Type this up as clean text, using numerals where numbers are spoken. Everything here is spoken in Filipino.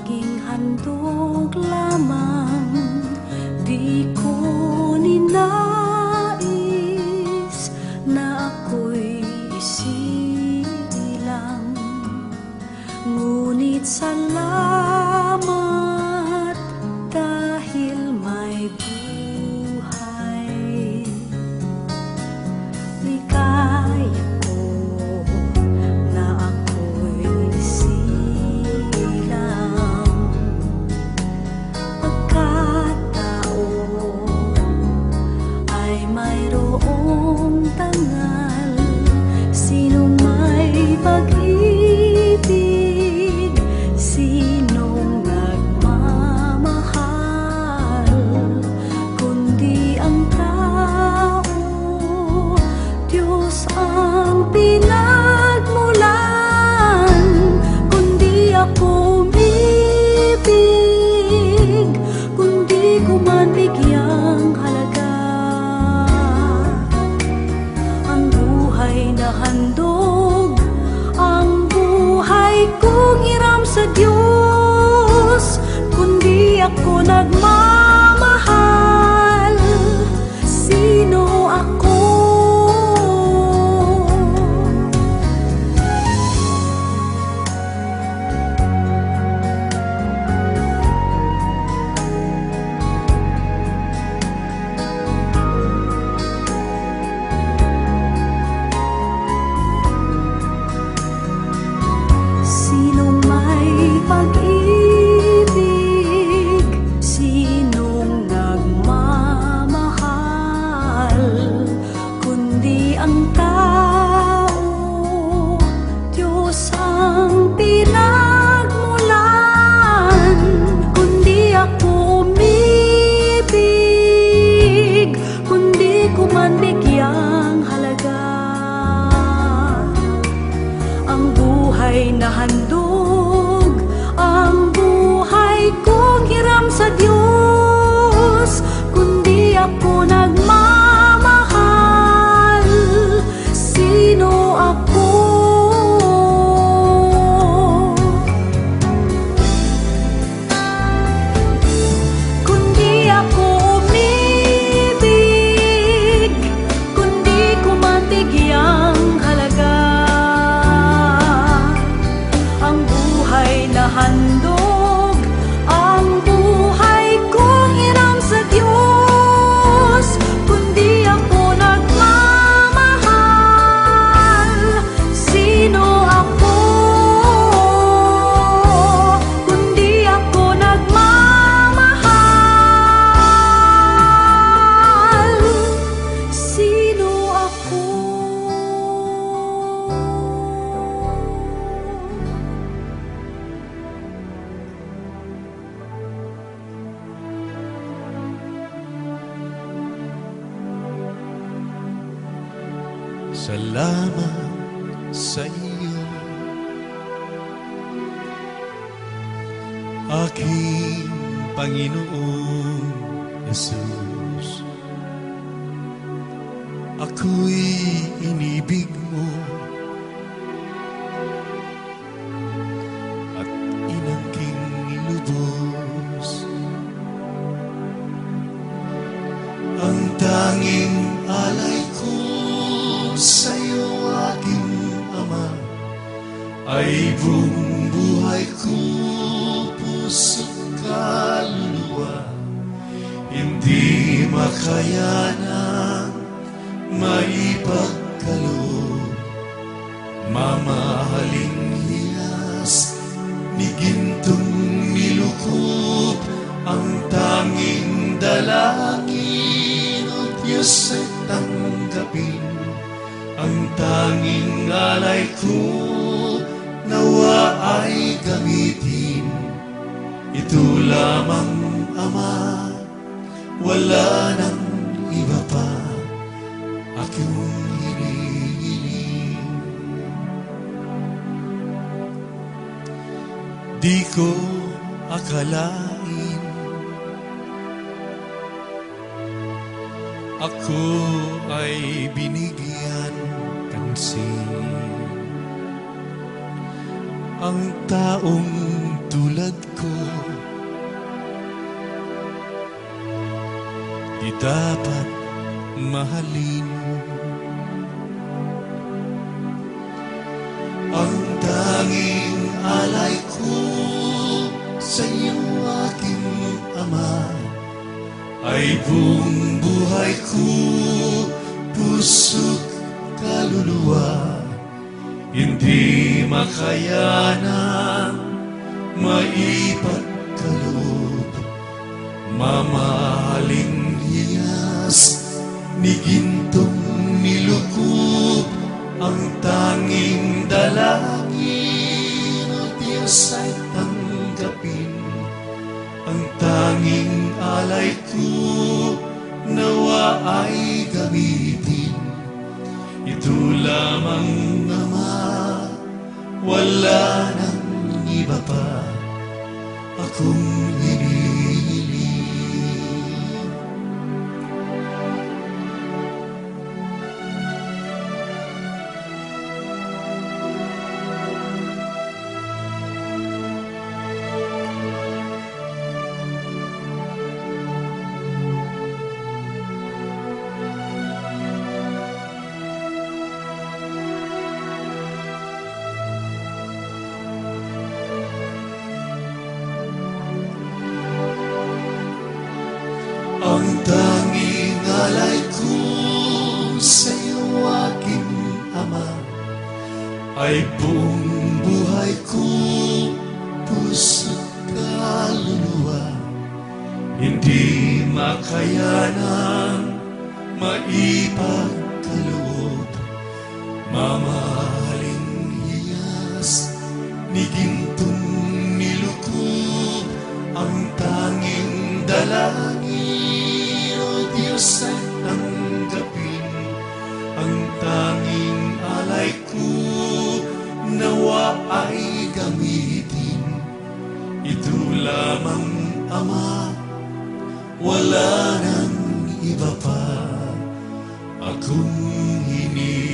naging handog lamang. Di ko ninais na ako'y isilang, ngunit salamat dahil may buhay. Ligaya ko na ako'y isilang, pagkataon ay mayroong tangal. Sinong may pag-ibig, sinong nagmamahal, kundi ang tao, Diyos ang pinagmulan. Kundi ako umibig, kundi ko man bigyang halaga ang buhay na handog, ang buhay kong hiram sa Diyos. Kundi ako nagmamahal, sino ako? Sinong may pag-ibig, sinong nagmamahal, kundi ang tao, Diyos ang pinagmulan. Kundi ako umibig, kundi ko man bigyang halaga ang buhay na handog, ang buhay kong hiram sa Diyos. Kundi ako nagmamahal, sino ako? Kundi ako umibig, kundi ko man bigyang halaga ang buhay na handog, ang buhay kong hiram sa Diyos. Kundi ako nagmamahal, sino ako? Kundi ako nagmamahal, sino ako? Salamat sa iyo, aking Panginoong Jesus. Ako'y inibig mo at inangking lubos. Ang tanging alay ko sa'yo, aking Ama, ay buong buhay ko, puso't kaluluwa. Hindi makayanang maipagkaloob, mamahaling hiyas ni gintong nilukob. Ang tanging dalangin, O Diyos, ay tanggapin ang tanging alay ko, nawa ay gamitin. Ito lamang, Ama, wala nang iba pa aking hinihiling. Di ko akalain ako ay binigyan pansin. Ang taong tulad ko, di dapat mahalin. Ang tanging alay ko sa iyo, aking Ama, ay buong buhay ko, puso't kaluluwa. Hindi makayanan, maipagkaloob, mamahaling hiyas ni gintong nilukob. Ang tanging dalangin, O Diyos, ay tanggapin. Ang tanging alay ko, nawa ay gamitin. Ito lamang, Ama, wala nang iba pa akong hinihiling. Ang tanging alay ko sa iyo, aking Ama, ay buong buhay ko, puso't kaluluwa. Hindi makayanan, maipagkaloob, mamahaling hiyas ni gintong nilukob. Ang tanging dalangin, O Diyos, ay tanggapin. Ang tanging alay ko, nawa ay gamitin. Ito lamang, Ama, wala nang iba pa akong hinihiling.